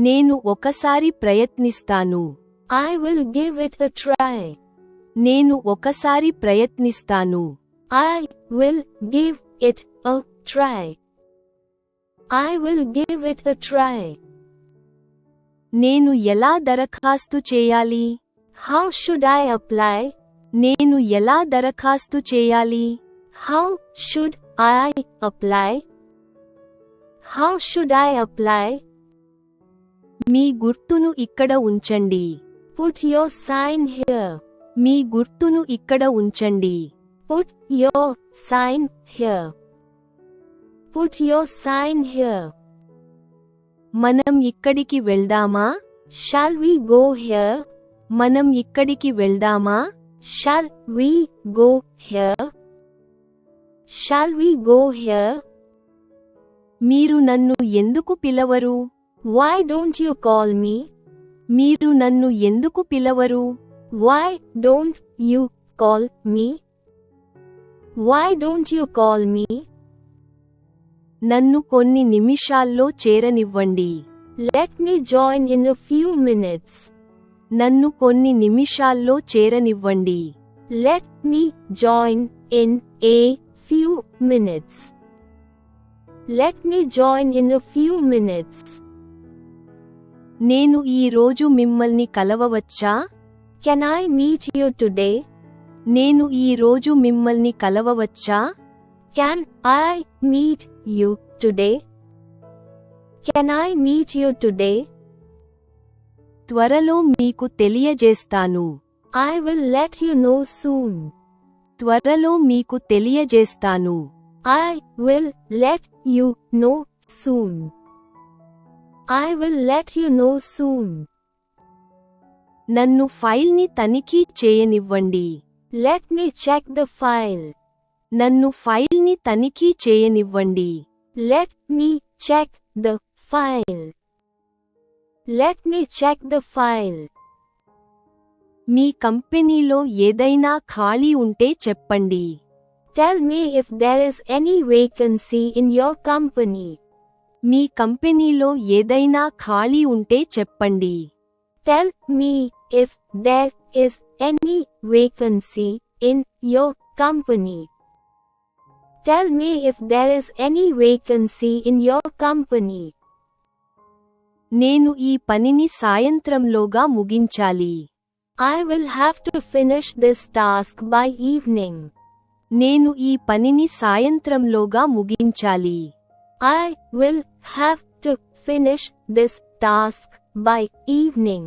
నేను ఒకసారి ప్రయత్నిస్తాను. I will give it a try. నేను ఒకసారి ప్రయత్నిస్తాను. I will give it a try. I will give it a try. నేను ఎలా దరఖాస్తు చేయాలి? How should I apply? నేను ఎలా దరఖాస్తు చేయాలి? How should I apply? How should I apply? మీ గుర్తును ఇక్కడ ఉంచండి. Put your sign here. మీ గుర్తును ఇక్కడ ఉంచండి. Put your sign here. Put your sign here. మనం ఇక్కడికి వెళ్దామా? Shall we go here? మనం ఇక్కడికి వెళ్దామా? Shall we go here? Shall we go here? మీరు నన్ను ఎందుకు పిలవరు? Why don't you call me? మీరు నన్ను ఎందుకు పిలవరు? Why don't you call me? Why don't you call me? నన్ను కొన్ని నిమిషాల్లో చేరనివ్వండి. Let me join in a few minutes. నన్ను కొన్ని నిమిషాల్లో చేరనివ్వండి. Let me join in a few minutes. Let me join in a few minutes. నేను ఈ రోజు మిమ్మల్ని కలవవచ్చా? Can I meet you today? నేను ఈ రోజు మిమ్మల్ని కలవవచ్చా? Can I meet you today? Can I meet you today? త్వరలో మీకు తెలియజేస్తాను. I will let you know soon. త్వరలో మీకు తెలియజేస్తాను. I will let you know soon. I will let you know soon. నన్ను ఫైల్ని తనిఖీ చేయనివ్వండి. Let me check the file. నన్ను ఫైల్ని తనిఖీ చేయనివ్వండి. Let me check the file. Let me check the file. మీ కంపెనీలో ఏదైనా ఖాళీ ఉంటే చెప్పండి. Tell me if there is any vacancy in your company. మీ కంపెనీలో ఏదైనా ఖాళీ ఉంటే చెప్పండి. Tell me if there is any vacancy in your company. Tell me if there is any vacancy in your company. నేను ఈ పనిని సాయంత్రంలోగా ముగించాలి. I will have to finish this task by evening. నేను ఈ పనిని సాయంత్రంలోగా ముగించాలి. I will have to finish this task by evening.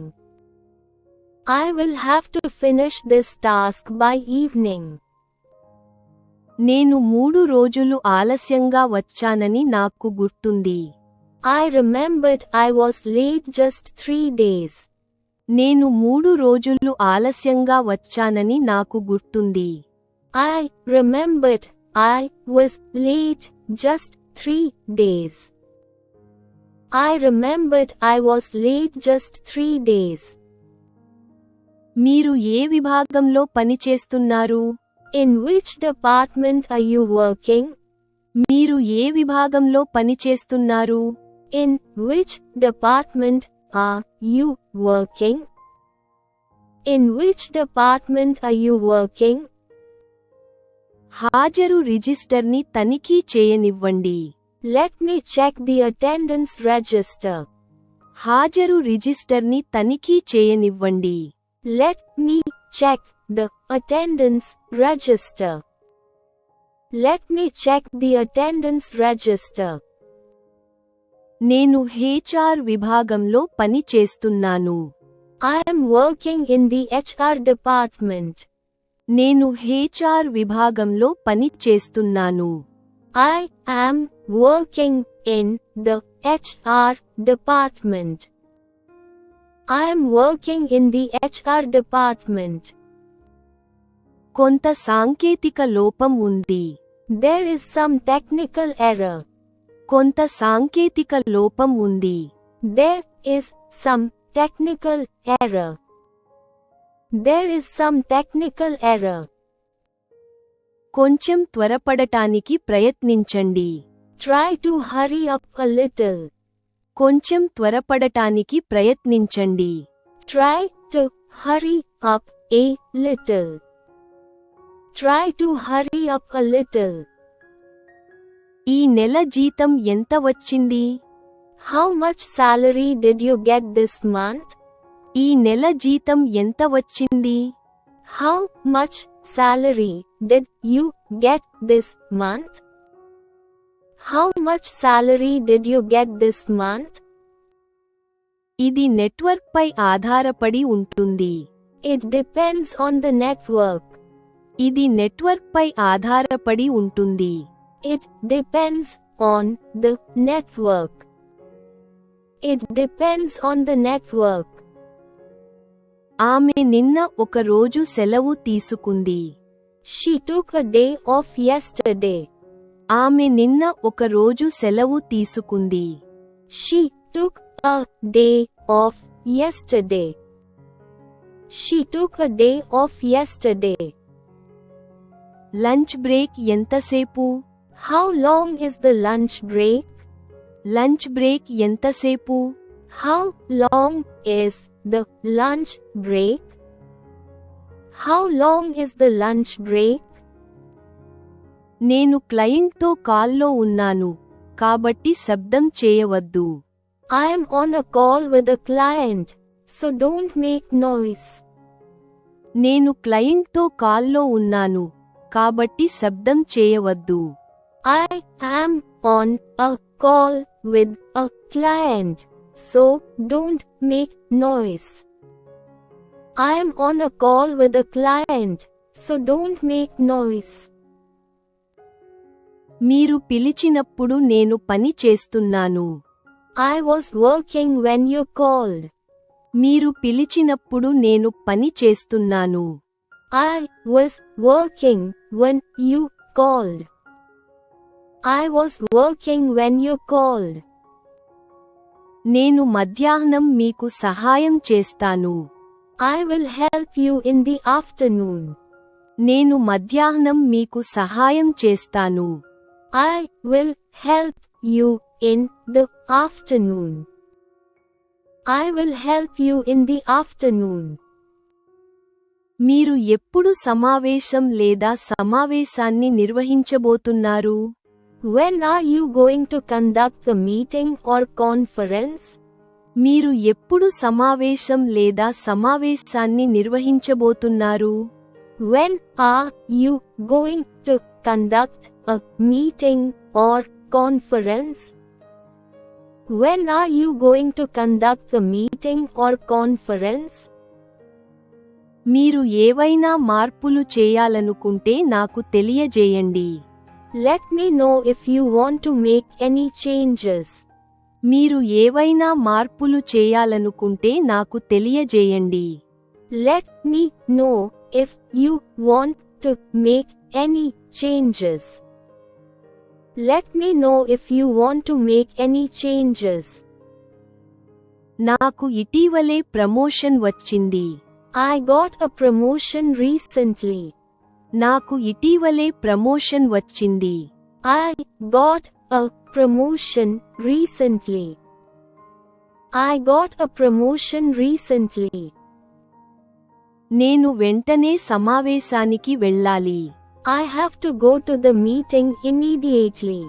I will have to finish this task by evening. నేను 3 రోజులు ఆలస్యంగా వచ్చానని నాకు గుర్తుంది. I remembered I was late just 3 days. నేను 3 రోజులు ఆలస్యంగా వచ్చానని నాకు గుర్తుంది. I remembered I was late just 3 days. I remembered I was late just 3 days. మీరు ఏ విభాగంలో పనిచేస్తున్నారు? In which department are you working? మీరు ఏ విభాగంలో పనిచేస్తున్నారు? In which department are you working? In which department are you working? హాజరు రిజిస్టర్ని తనిఖీ చేయనివ్వండి. Let me check the attendance register. హాజరు రిజిస్టర్ని తనిఖీ చేయనివ్వండి. Let me check the attendance register. Let me check the attendance register. నేను HR విభాగంలో పని చేస్తున్నాను. I am working in the HR department. నేను HR విభాగంలో పని చేస్తున్నాను. I am working in the HR department. I am working in the HR department. కొంత సాంకేతిక లోపం ఉంది. There is some technical error. కొంత సాంకేతిక లోపం ఉంది. There is some technical error. There is some technical error. కొంచెం త్వరపడటానికి ప్రయత్నించండి. Try to hurry up a little. కొంచెం త్వరపడటానికి ప్రయత్నించండి. Try to hurry up a little. Try to hurry up a little. ఈ నెల జీతం ఎంత వచ్చింది? How much salary did you get this month? ఈ నెల జీతం ఎంత వచ్చింది? How much salary did you get this month? How much salary did you get this month? ఇది నెట్వర్క్ పై ఆధారపడి ఉంటుంది. It depends on the network. ఇది నెట్వర్క్ పై ఆధారపడి ఉంటుంది. It depends on the network. It depends on the network. ఆమె నిన్న ఒక రోజు సెలవు తీసుకుంది. She took a day off yesterday. ఆమె నిన్న ఒక రోజు సెలవు తీసుకుంది. She took a day off yesterday. She took a day off yesterday. Lunch break ఎంతసేపు? How long is the lunch break? Lunch break ఎంతసేపు? How long is the lunch break? How long is the lunch break? నేను క్లయింట్తో కాల్లో ఉన్నాను, కాబట్టి శబ్దం చేయవద్దు. I am on a call with a client, so don't make noise. నేను క్లయింట్తో కాల్లో ఉన్నాను, కాబట్టి శబ్దం చేయవద్దు. I am on a call with a client, so don't make noise. I am on a call with a client, so don't make noise. మీరు పిలిచినప్పుడు నేను పని చేస్తున్నాను. I was working when you called. మీరు పిలిచినప్పుడు నేను పని చేస్తున్నాను. I was working when you called. I was working when you called. నేను మధ్యాహ్నం మీకు సహాయం చేస్తాను. I will help you in the afternoon. నేను మధ్యాహ్నం మీకు సహాయం చేస్తాను. I will help you in the afternoon. I will help you in the afternoon. మీరు ఎప్పుడు సమావేశం లేదా సమావేశాన్ని నిర్వహించబోతున్నారు? When are you going to conduct a meeting or conference? మీరు ఎప్పుడు సమావేశం లేదా సమావేశాన్ని నిర్వహించబోతున్నారు? When are you going to conduct a meeting or conference? When are you going to conduct a meeting or conference? మీరు ఏవైనా మార్పులు చేయాలనుకుంటే నాకు తెలియజేయండి. Let me know if you want to make any changes. మీరు ఏవైనా మార్పులు చేయాలనుకుంటే నాకు తెలియజేయండి. Let me know if you want to make any changes. Let me know if you want to make any changes. నాకు ఇటీవలే ప్రమోషన్ వచ్చింది. I got a promotion recently. నాకు ఇటీవలే ప్రమోషన్ వచ్చింది. I got a promotion recently. I got a promotion recently. నేను వెంటనే సమావేశానికి వెళ్ళాలి. I have to go to the meeting immediately.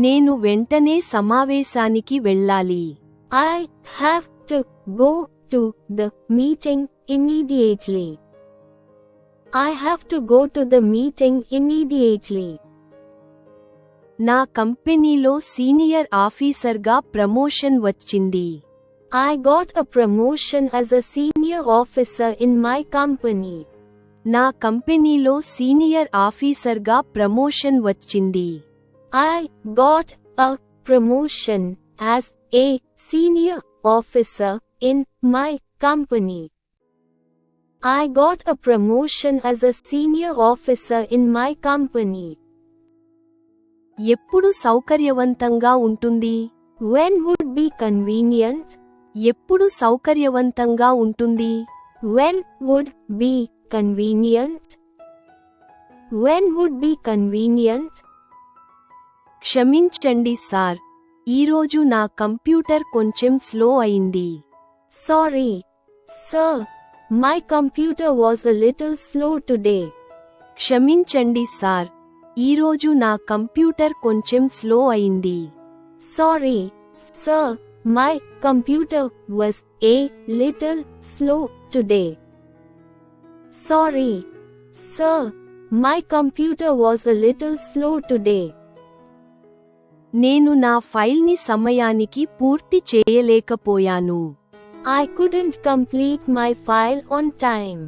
నేను వెంటనే సమావేశానికి వెళ్ళాలి. I have to go to the meeting immediately. I have to go to the meeting immediately. నా కంపెనీలో సీనియర్ ఆఫీసర్గా ప్రమోషన్ వచ్చింది. I got a promotion as a senior officer in my company. నా కంపెనీలో సీనియర్ ఆఫీసర్గా ప్రమోషన్ వచ్చింది. I got a promotion as a senior officer in my company. I got a promotion as a senior officer in my company. ఎప్పుడు సౌకర్యవంతంగా ఉంటుంది? When would be convenient? ఎప్పుడు సౌకర్యవంతంగా ఉంటుంది? When would be convenient? When would be convenient? క్షమించండి sir, ఈరోజు నా computer కొంచెం స్లో అయింది. Sorry, sir. My computer was a little slow today. క్షమించండి సార్, ఈరోజు నా కంప్యూటర్ కొంచెం స్లో అయింది. Sorry, sir. My computer was a little slow today. Sorry, sir. My computer was a little slow today. నేను నా ఫైల్ని సమయానికి పూర్తి చేయలేకపోయాను. I couldn't complete my file on time.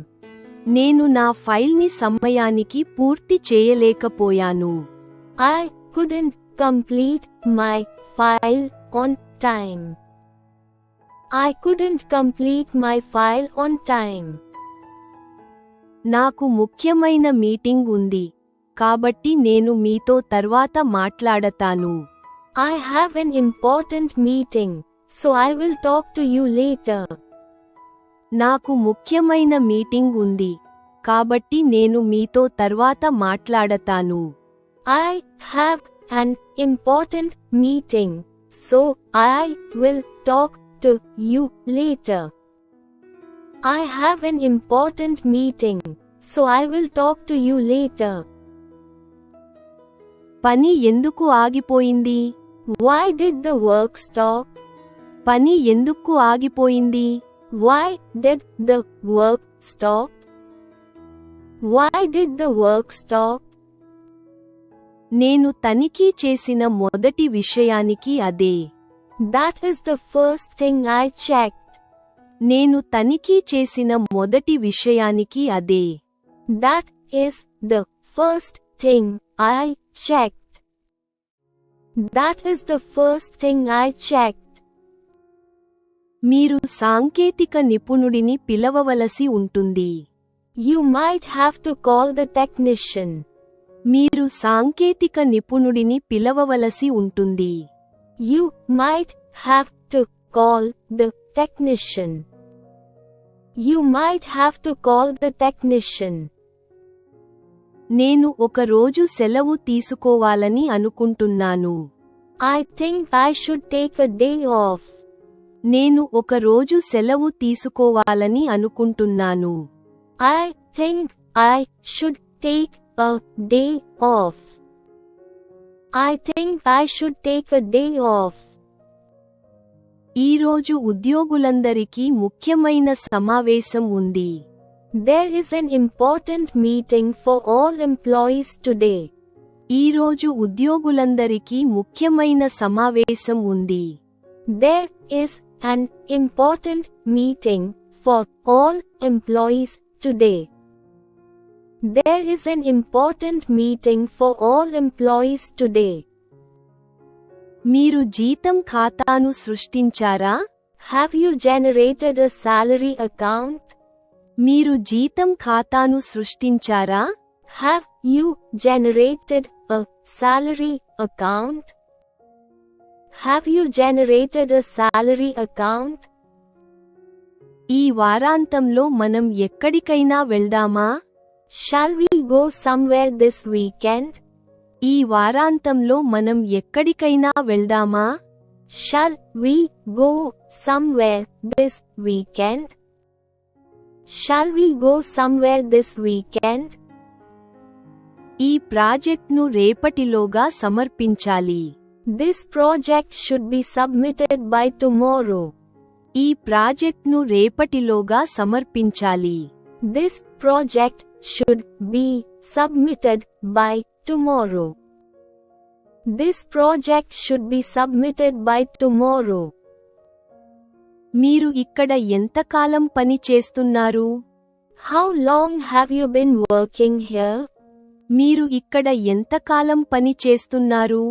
నేను నా ఫైల్ని సమయానికి పూర్తి చేయలేకపోయాను. I couldn't complete my file on time. I couldn't complete my file on time. నాకు ముఖ్యమైన మీటింగ్ ఉంది, కాబట్టి నేను మీతో తర్వాత మాట్లాడతాను. I have an important meeting, so I will talk to you later. నాకు ముఖ్యమైన మీటింగ్ ఉంది, కాబట్టి నేను మీతో తర్వాత మాట్లాడతాను. I have an important meeting, so I will talk to you later. I have an important meeting, so I will talk to you later. పని ఎందుకు ఆగిపోయింది? Why did the work stop? పని ఎందుకు ఆగిపోయింది? Why did the work stop? Why did the work stop? నేను తనిఖీ చేసిన మొదటి విషయానికి అదే. That is the first thing I checked. నేను తనిఖీ చేసిన మొదటి విషయానికి అదే. That is the first thing I checked. That is the first thing I checked. మీరు సాంకేతిక నిపుణుడిని పిలవవలసి ఉంటుంది. You might have to call the technician. మీరు సాంకేతిక నిపుణుడిని పిలవవలసి ఉంటుంది. You might have to call the technician. You might have to call the technician. నేను ఒక రోజు సెలవు తీసుకోవాలని అనుకుంటున్నాను. I think I should take a day off. నేను ఒక రోజు సెలవు తీసుకోవాలని అనుకుంటున్నాను. I think I should take a day off. I think I should take a day off. ఈరోజు ఉద్యోగులందరికీ ముఖ్యమైన సమావేశం ఉంది. There is an important meeting for all employees today. ఈరోజు ఉద్యోగులందరికీ ముఖ్యమైన సమావేశం ఉంది. There is an important meeting for all employees today. There is an important meeting for all employees today. మీరు జీతం ఖాతాను సృష్టించారా? Have you generated a salary account? మీరు జీతం ఖాతాను సృష్టించారా? Have you generated a salary account? Have you generated a salary account? ఈ వారాంతంలో మనం ఎక్కడికైనా వెళ్దామా? Shall we go somewhere this weekend? ఈ వారాంతంలో మనం ఎక్కడికైనా వెళ్దామా? Shall we go somewhere this weekend? Shall we go somewhere this weekend? ఈ ప్రాజెక్ట్ను రేపటిలోగా సమర్పించాలి. This project should be submitted by tomorrow. ఈ ప్రాజెక్ట్ను రేపటిలోగా సమర్పించాలి. This project should be submitted by tomorrow. This project should be submitted by tomorrow. మీరు ఇక్కడ ఎంతకాలం పని చేస్తున్నారు? How long have you been working here? మీరు ఇక్కడ ఎంతకాలం పని చేస్తున్నారు?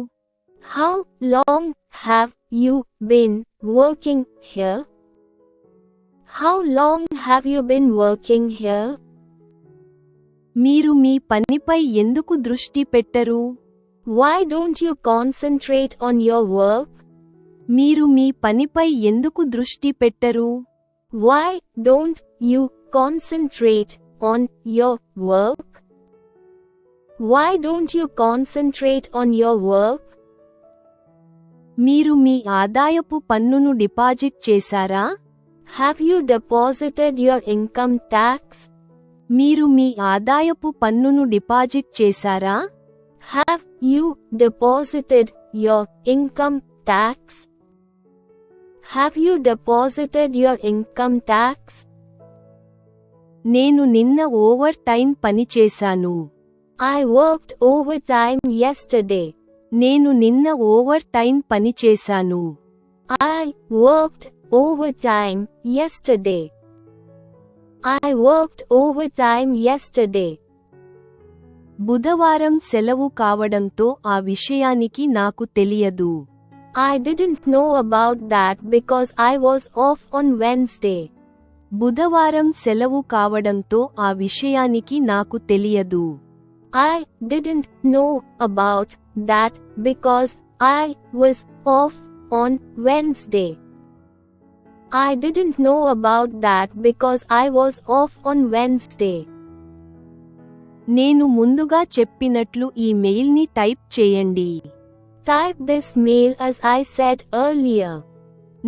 How long have you been working here? How long have you been working here? మీరు మీ పనిపై ఎందుకు దృష్టి పెట్టరు? Why don't you concentrate on your work? మీరు మీ పనిపై ఎందుకు దృష్టి పెట్టరు? Why don't you concentrate on your work? Why don't you concentrate on your work? మీరు మీ ఆదాయపు పన్నును డిపాజిట్ చేశారా? Have you deposited your income tax? మీరు మీ ఆదాయపు పన్నును డిపాజిట్ చేశారా? Have you deposited your income tax? Have you deposited your income tax? నేను నిన్న ఓవర్ టైం పని చేశాను. I worked overtime yesterday. నేను నిన్న ఓవర్ టైం పని చేశాను. I worked overtime yesterday. I worked overtime yesterday. బుధవారం సెలవు కావడంతో ఆ విషయానికి నాకు తెలియదు. I didn't know about that because I was off on Wednesday. బుధవారం సెలవు కావడంతో ఆ విషయానికి నాకు తెలియదు. I didn't know about that because I was off on Wednesday. I didn't know about that because I was off on Wednesday. నేను ముందుగా చెప్పినట్లు ఈ మెయిల్ని టైప్ చేయండి. Type this mail as I said earlier.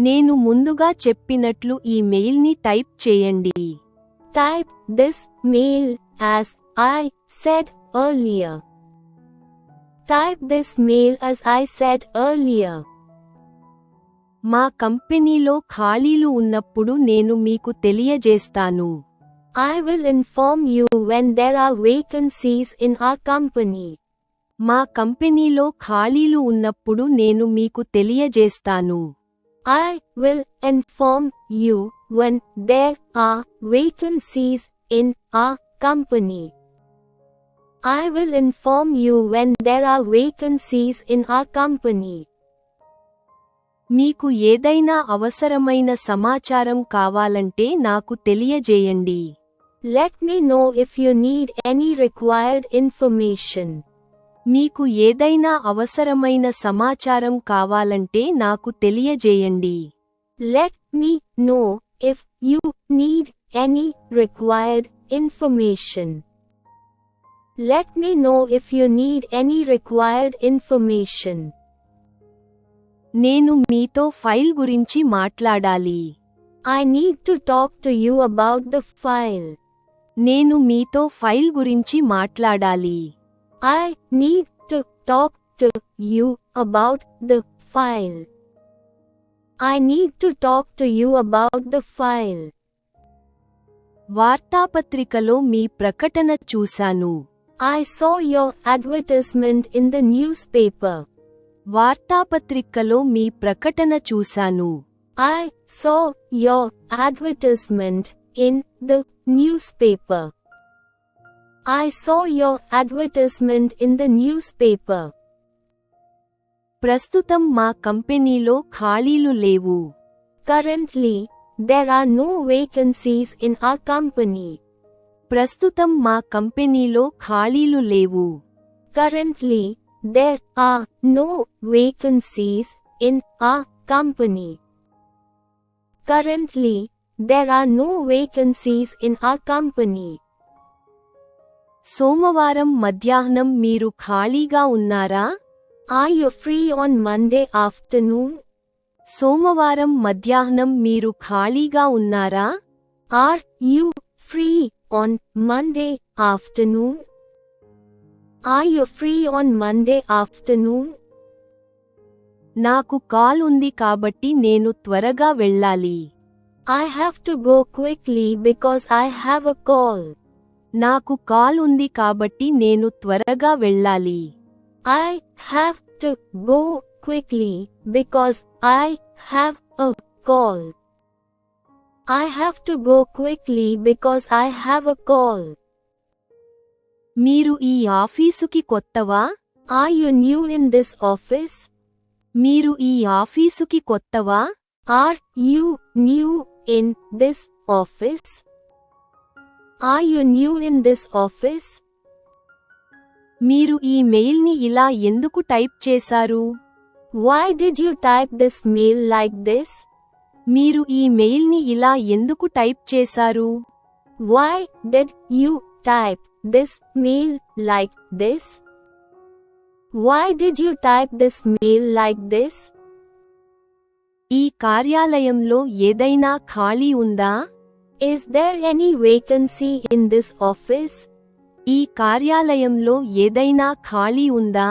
నేను ముందుగా చెప్పినట్లు ఈ మెయిల్ని టైప్ చేయండి. Type this mail as I said earlier. Type this mail as I said earlier. మా కంపెనీలో ఖాళీలు ఉన్నప్పుడు నేను మీకు తెలియజేస్తాను. I will inform you when there are vacancies in our company. మా కంపెనీలో ఖాళీలు ఉన్నప్పుడు నేను మీకు తెలియజేస్తాను. I will inform you when there are vacancies in our company. I will inform you when there are vacancies in our company. మీకు ఏదైనా అవసరమైన సమాచారం కావాలంటే నాకు తెలియజేయండి. Let me know if you need any required information. మీకు ఏదైనా అవసరమైన సమాచారం కావాలంటే నాకు తెలియజేయండి. Let me know if you need any required information. Let me know if you need any required information. నేను మీతో ఫైల్ గురించి మాట్లాడాలి. I need to talk to you about the file. నేను మీతో ఫైల్ గురించి మాట్లాడాలి. I need to talk to you about the file. I need to talk to you about the file. వార్తాపత్రికలో మీ ప్రకటన చూశాను. I saw your advertisement in the newspaper. వార్తాపత్రికలో మీ ప్రకటన చూశాను. I saw your advertisement in the newspaper. I saw your advertisement in the newspaper. ప్రస్తుతం మా కంపెనీలో ఖాళీలు లేవు. Currently, there are no vacancies in our company. ప్రస్తుతం మా కంపెనీలో ఖాళీలు లేవు. Currently, there are no vacancies in our company. Currently, there are no vacancies in our company. సోమవారం మధ్యాహ్నం మీరు ఖాళీగా ఉన్నారా? Are you free on Monday afternoon? సోమవారం మధ్యాహ్నం మీరు ఖాళీగా ఉన్నారా? Are you free on Monday afternoon? Are you free on Monday afternoon? నాకు కాల్ ఉంది కాబట్టి నేను త్వరగా వెళ్ళాలి. I have to go quickly because I have a call. నాకు కాల్ ఉంది కాబట్టి నేను త్వరగా వెళ్ళాలి. I have to go quickly because I have a call. I have to go quickly because I have a call. మీరు ఈ ఆఫీసుకి కొత్తవా? Are you new in this office? మీరు ఈ ఆఫీసుకి కొత్తవా? Are you new in this office? Are you new in this office? మీరు ఈ మెయిల్ని ఇలా ఎందుకు టైప్ చేశారు? Why did you type this mail like this? మీరు ఈ మెయిల్ని ఇలా ఎందుకు టైప్ చేశారు? Why did you type this mail like this? Why did you type this mail like this? ఈ కార్యాలయంలో ఏదైనా ఖాళీ ఉందా? Is there any vacancy in this office? ఈ కార్యాలయంలో ఏదైనా ఖాళీ ఉందా?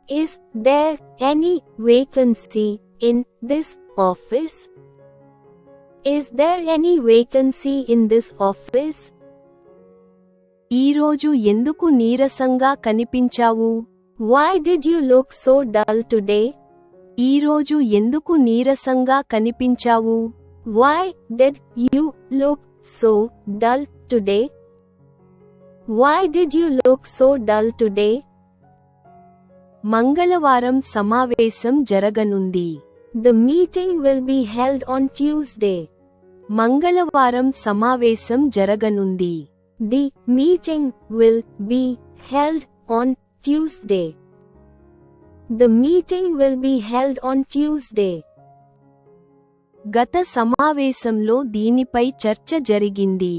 Is there any vacancy in this office? Is there any vacancy in this office? ఈరోజు ఎందుకు నీరసంగా కనిపించావు? Why did you look so dull today? ఈరోజు ఎందుకు నీరసంగా కనిపించావు? Why did you look so dull today? Why did you look so dull today? మంగళవారం సమావేశం జరగనుంది. The meeting will be held on Tuesday. మంగళవారం సమావేశం జరగనుంది. The meeting will be held on Tuesday. The meeting will be held on Tuesday. గత సమావేశంలో దీనిపై చర్చ జరిగింది.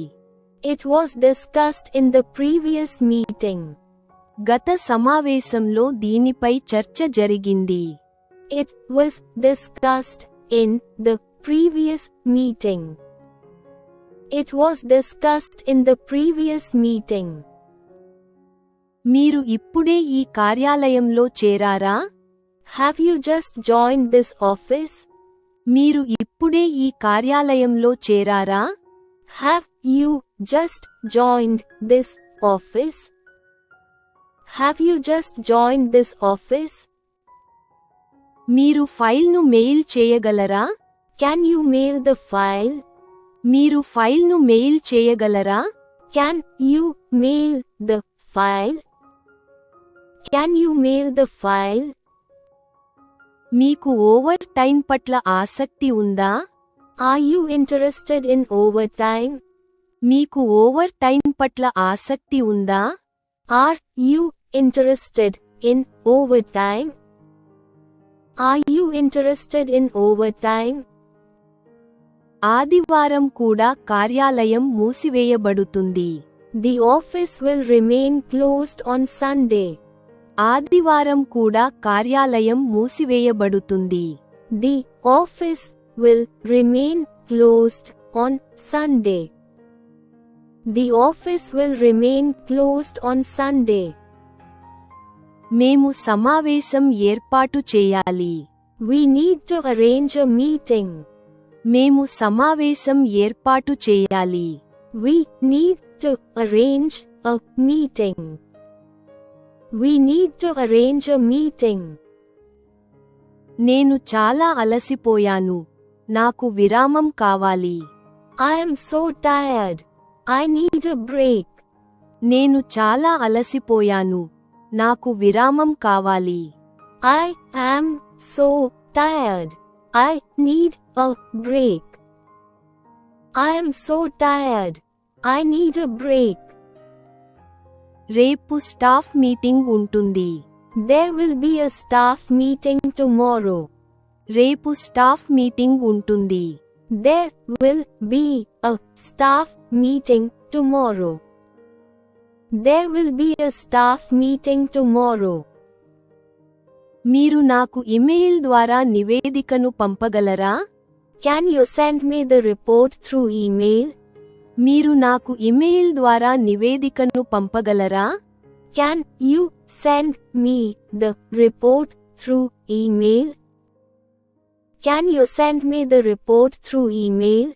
It was discussed in the previous meeting. గత సమావేశంలో దీనిపై చర్చ జరిగింది. It was discussed in the previous meeting. It was discussed in the previous meeting. మీరు ఇప్పుడే ఈ కార్యాలయంలో చేరారా? Have you just joined this office? మీరు ఇప్పుడే ఈ కార్యాలయంలో చేరారా? Have you just joined this office? Have you just joined this office? మీరు ఫైల్ను మెయిల్ చేయగలరా? Can you mail the file? మీరు ఫైల్ను మెయిల్ చేయగలరా? Can you mail the file? Can you mail the file? మీకు ఓవర్ టైం పట్ల ఆసక్తి ఉందా? Are you interested in overtime? మీకు ఓవర్ టైం పట్ల ఆసక్తి ఉందా? Are you interested in overtime? Are you interested in overtime? ఆదివారం కూడా కార్యాలయం మూసివేయబడుతుంది. The office will remain closed on Sunday. ఆదివారం కూడా కార్యాలయం మూసివేయబడుతుంది. The office will remain closed on Sunday. The office will remain closed on Sunday. మేము సమావేశం ఏర్పాటు చేయాలి. We need to arrange a meeting. మేము సమావేశం ఏర్పాటు చేయాలి. We need to arrange a meeting. We need to arrange a meeting. నేను చాలా అలసిపోయాను. నాకు విరామం కావాలి. I am so tired. I need a break. నేను చాలా అలసిపోయాను. నాకు విరామం కావాలి. I am so tired. I need a break. I am so tired. I need a break. రేపు స్టాఫ్ మీటింగ్ ఉంటుంది. There will be a staff meeting tomorrow. రేపు staff meeting ఉంటుంది. There will be a staff meeting tomorrow. There will be a staff meeting tomorrow. మీరు నాకు email ద్వారా నివేదికను పంపగలరా? Can you send me the report through email? మీరు నాకు email ద్వారా నివేదికను పంపగలరా? Can you send me the report through email? Can you send me the report through email?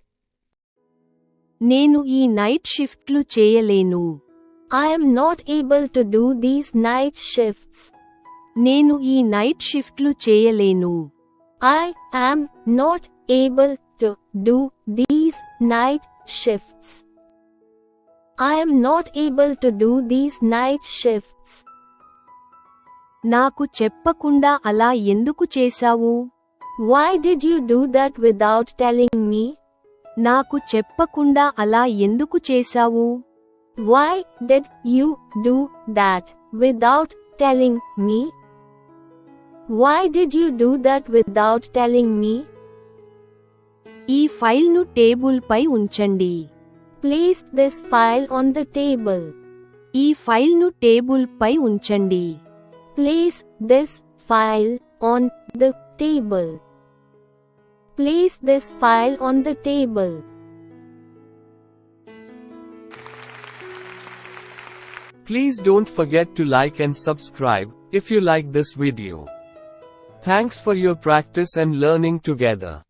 నేను ఈ నైట్ షిఫ్ట్లు చేయలేను. I am not able to do these night shifts. నేను ఈ నైట్ షిఫ్ట్లు చేయలేను. I am not able to do these night shifts. I am not able to do these night shifts. నాకు చెప్పకుండా అలా ఎందుకు చేశావు? Why did you do that without telling me? నాకు చెప్పకుండా అలా ఎందుకు చేశావు? Why did you do that without telling me? Why did you do that without telling me? ఈ ఫైల్ను టేబుల్పై ఉంచండి. Place this file on the table. ఈ ఫైల్ను టేబుల్పై ఉంచండి. Place this file on the table. Place this file on the table. Please don't forget to like and subscribe if you like this video. Thanks for your practice and learning together.